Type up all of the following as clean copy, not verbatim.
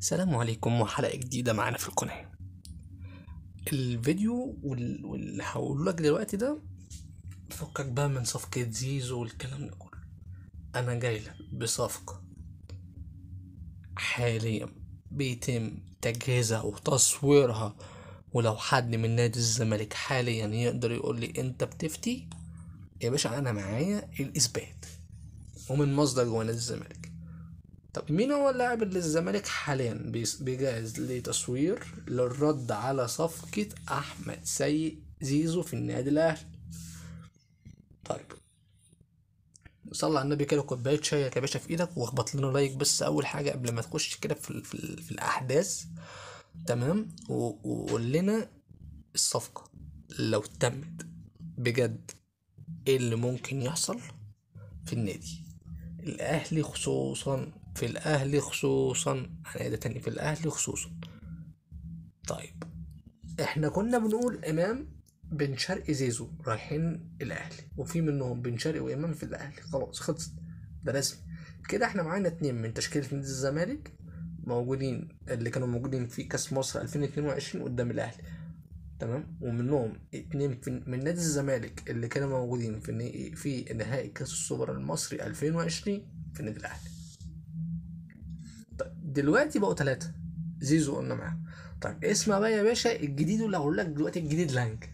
السلام عليكم وحلقة جديدة معانا في القناة. الفيديو واللي هقوله لك دلوقتي ده فكك بقى من صفقة زيزو والكلام ده كله. أنا جاي لك بصفقة حاليا بيتم تجهيزها وتصويرها، ولو حد من نادي الزمالك حاليا يقدر يقول لي أنت بتفتي يا باشا، أنا معايا الإثبات ومن مصدر جوه نادي الزمالك. طب مين هو اللاعب اللي الزمالك حاليا بيجهز لتصوير للرد على صفقة أحمد سيد زيزو في النادي الأهلي؟ طيب صلى على النبي كده، كوباية شايك يا باشا في إيدك واخبط لنا لايك بس أول حاجة قبل ما تخش كده في الأحداث. تمام، وقول لنا الصفقة لو تمت بجد إيه اللي ممكن يحصل في النادي الأهلي خصوصا، في الأهلي خصوصا، هنعيدها تاني، في الأهلي خصوصا. طيب احنا كنا بنقول امام بن شرقي زيزو رايحين الاهلي، وفي منهم بن شرقي وامام في الاهلي، خلاص خلصت، ده رسمي كده. احنا معانا 2 من تشكيلة نادي الزمالك موجودين، اللي كانوا موجودين في كاس مصر 2022 قدام الاهلي، تمام، ومنهم 2 من نادي الزمالك اللي كانوا موجودين في نهائي كاس السوبر المصري 2020 في النادي الاهلي. طيب دلوقتي بقوا 3 زيزو قلنا معاه. طيب اسمع بقى يا باشا الجديد اللي هقول لك دلوقتي، الجديد لانج،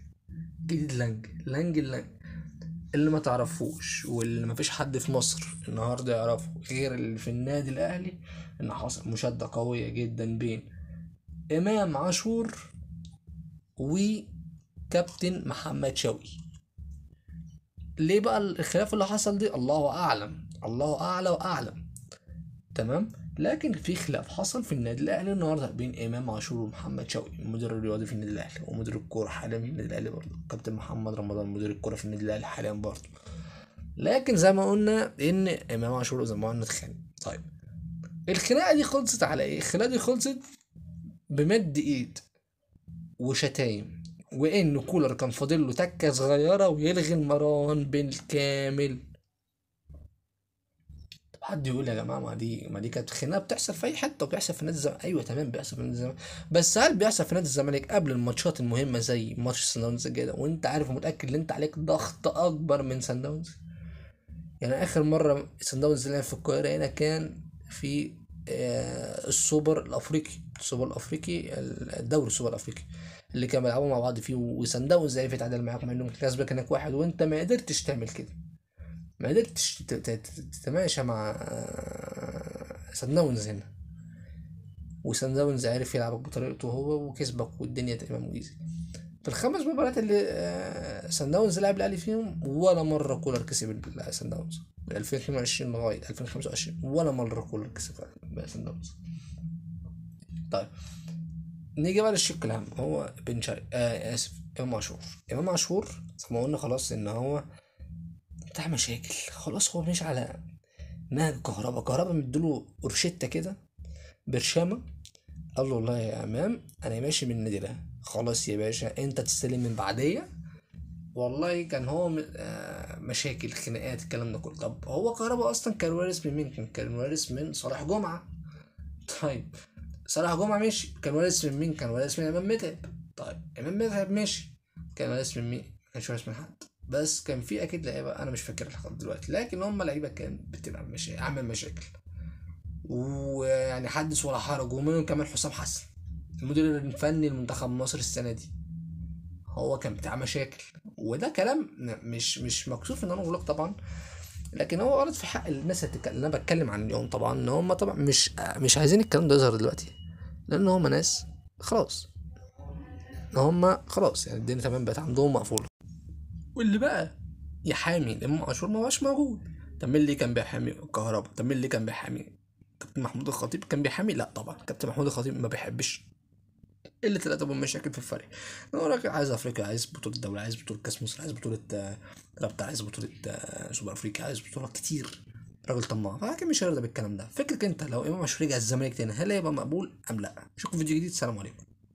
جديد لانج اللي ما تعرفوش واللي ما فيش حد في مصر النهارده يعرفه غير اللي في النادي الاهلي، ان حصل مشادة قوية جدا بين امام عاشور وكابتن محمد شوقي. ليه بقى الخلاف اللي حصل دي؟ الله اعلم، الله اعلى واعلم. تمام، لكن في خلاف حصل في النادي الاهلي النهارده بين امام عاشور ومحمد شوقي المدير الرياضي في النادي الاهلي ومدير الكوره حاليا في النادي الاهلي برضه، كابتن محمد رمضان مدير الكوره في النادي الاهلي حاليا برضه. لكن زي ما قلنا ان امام عاشور وزي ما قلنا اتخانق. طيب الخناقه دي خلصت على ايه؟ الخناقه دي خلصت بمد ايد وشتايم، وان كولر كان فاضل له تكه صغيره ويلغي المران بالكامل. حد يقول يا جماعه ما دي كانت خناقه بتحصل في اي حته وبتحصل في نادي الزمالك. ايوه تمام بيحصل في نادي الزمالك، بس هل بيحصل في نادي الزمالك قبل الماتشات المهمه زي ماتش سان داونز الجاي ده وانت عارف ومتاكد ان انت عليك ضغط اكبر من سان داونز؟ يعني اخر مره سان داونز لعب في القاهره هنا كان في السوبر الافريقي، الدوري السوبر الافريقي اللي كانوا بيلعبوا مع بعض فيه، وسان داونز عرف يتعادل معاكم مع انهم كسبك هناك 1 وانت ما قدرتش تعمل كده، ما قدرتش تتماشى مع سان داونز هنا، وسان داونز عرف يلعبك بطريقته هو وكسبك والدنيا تمام ويزي. في ال5 مباريات اللي سان داونز لعب الاهلي فيهم ولا مره كولر كسب سان داونز من 2022 لغايه 2025، ولا مره كولر كسب سان داونز. طيب نيجي بقى للشق الاهم، هو بن شرقي اسف امام عاشور زي ما قلنا خلاص ان هو بتاع مشاكل، خلاص هو مش على نهج كهربا مديله قرشته كده برشامه، قال له والله يا امام انا ماشي من النادي ده، خلاص يا باشا انت تستلم من بعديه. والله كان هو مشاكل خناقات الكلام ده كله. طب هو كهربا اصلا كان وارث من مين؟ كان وارث من صلاح جمعه. طيب صلاح جمعه ماشي، كان وارث من مين؟ كان وارث من امام متعب. طيب امام متعب ماشي، كان وارث من مين؟ ما كانش وارث من حد، بس كان في اكيد لعيبه انا مش فاكر لحد دلوقتي، لكن هم لعيبه كان بتبقى عامل مشاكل. ويعني حدث ولا حرج، ومنهم كمان حسام حسن المدير الفني لمنتخب مصر السنه دي، هو كان بتاع مشاكل. وده كلام مش مكسوف ان انا اقول لك طبعا، لكن هو غلط في حق الناس اللي انا بتكلم عنهم طبعا، ان هم طبعا مش عايزين الكلام ده يظهر دلوقتي، لان هم ناس خلاص، هم خلاص يعني الدنيا تمام بقت عندهم مقفوله. واللي بقى يحامي امام عاشور ما بقاش موجود. طب مين اللي كان بيحامي الكهرباء؟ طب مين اللي كان بيحامي كابتن محمود الخطيب؟ كان بيحامي؟ لا طبعا كابتن محمود الخطيب ما بيحبش اللي طلعت مشاكل في الفريق. هو راجل عايز افريقيا، عايز بطولة دولة، عايز بطولة كاس مصر، عايز بطولة رابطة، عايز بطولة سوبر افريقيا، عايز بطولات كتير، راجل طماع، فاكيد مش هيرضى بالكلام ده. فكرك انت لو امام عاشور رجع الزمالك تاني هل هيبقى مقبول ام لا؟ اشوفكم فيديو جديد، سلام عليكم.